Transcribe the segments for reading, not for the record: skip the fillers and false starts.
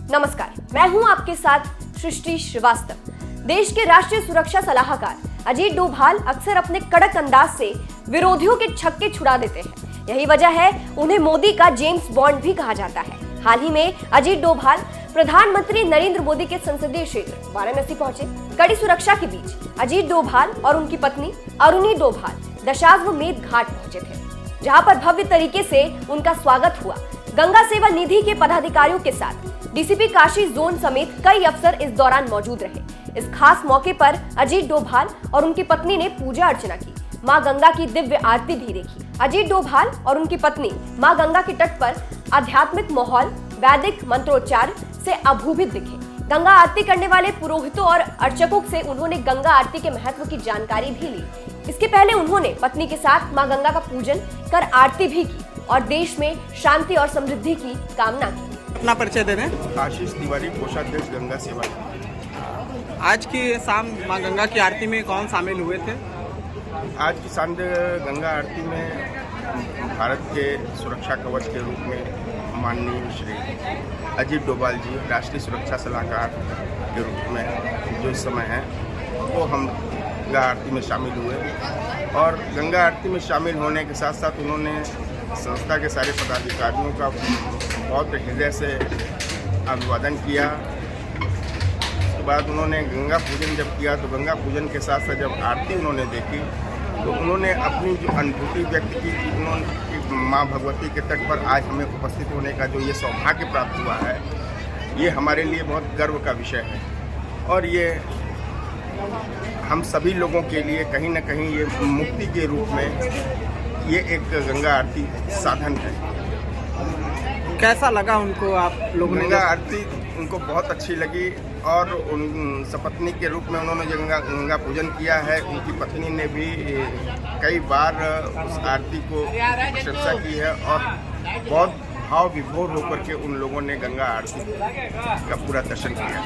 नमस्कार, मैं हूं आपके साथ सृष्टि श्रीवास्तव। देश के राष्ट्रीय सुरक्षा सलाहकार अजीत डोभाल अक्सर अपने कड़क अंदाज से विरोधियों के छक्के छुड़ा देते हैं। यही वजह है उन्हें मोदी का जेम्स बॉन्ड भी कहा जाता है। हाल ही में अजीत डोभाल प्रधानमंत्री नरेंद्र मोदी के संसदीय क्षेत्र वाराणसी पहुंचे। कड़ी सुरक्षा के बीच अजीत डोभाल और उनकी पत्नी अरुणी डोभाल दशाश्वमेध घाट पहुंचे थे, जहां पर भव्य तरीके से उनका स्वागत हुआ। गंगा सेवा निधि के पदाधिकारियों के साथ डीसीपी काशी जोन समेत कई अफसर इस दौरान मौजूद रहे। इस खास मौके पर अजीत डोभाल और उनकी पत्नी ने पूजा अर्चना की, मां गंगा की दिव्य आरती भी देखी। अजीत डोभाल और उनकी पत्नी मां गंगा के तट पर आध्यात्मिक माहौल, वैदिक मंत्रोच्चार से अभूषित दिखे। गंगा आरती करने वाले पुरोहितों और अर्चकों से उन्होंने गंगा आरती के महत्व की जानकारी भी ली। इसके पहले उन्होंने पत्नी के साथ मां गंगा का पूजन कर आरती भी की और देश में शांति और समृद्धि की कामना की। अपना परिचय दे दें। आशीष तिवारी, कोषाध्यक्ष गंगा सेवा। आज की शाम मां गंगा की आरती में कौन शामिल हुए थे? आज की शाम गंगा आरती में भारत के सुरक्षा कवच के रूप में माननीय श्री अजीत डोभाल जी राष्ट्रीय सुरक्षा सलाहकार के रूप में जो इस समय हैं वो हम गंगा आरती में शामिल हुए। और गंगा आरती में शामिल होने के साथ साथ उन्होंने संस्था के सारे पदाधिकारियों का बहुत हृदय से अभिवादन किया। उसके बाद उन्होंने गंगा पूजन जब किया तो गंगा पूजन के साथ साथ जब आरती उन्होंने देखी तो उन्होंने अपनी जो अनुभूति व्यक्त की कि उन्होंने माँ भगवती के तट पर आज हमें उपस्थित होने का जो ये सौभाग्य प्राप्त हुआ है, ये हमारे लिए बहुत गर्व का विषय है। और ये हम सभी लोगों के लिए कहीं ना कहीं ये मुक्ति के रूप में ये एक गंगा आरती साधन है। कैसा लगा उनको आप लोगों ने? गंगा आरती उनको बहुत अच्छी लगी और उन सपत्नी के रूप में उन्होंने जो गंगा पूजन किया है, उनकी पत्नी ने भी कई बार उस आरती को प्रशंसा की है और बहुत भाव विभोर होकर के उन लोगों ने गंगा आरती का पूरा दर्शन किया।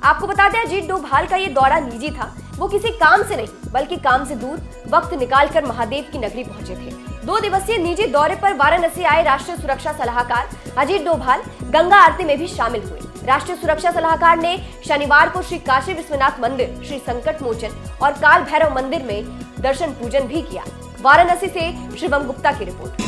आपको बता दें, अजीत डोभाल का ये दौरा निजी था। वो किसी काम से नहीं बल्कि काम से दूर वक्त निकालकर महादेव की नगरी पहुंचे थे। 2 दिवसीय निजी दौरे पर वाराणसी आए राष्ट्रीय सुरक्षा सलाहकार अजीत डोभाल गंगा आरती में भी शामिल हुए। राष्ट्रीय सुरक्षा सलाहकार ने शनिवार को श्री काशी विश्वनाथ मंदिर, श्री संकट मोचन और काल भैरव मंदिर में दर्शन पूजन भी किया। वाराणसी से शिवम गुप्ता की रिपोर्ट।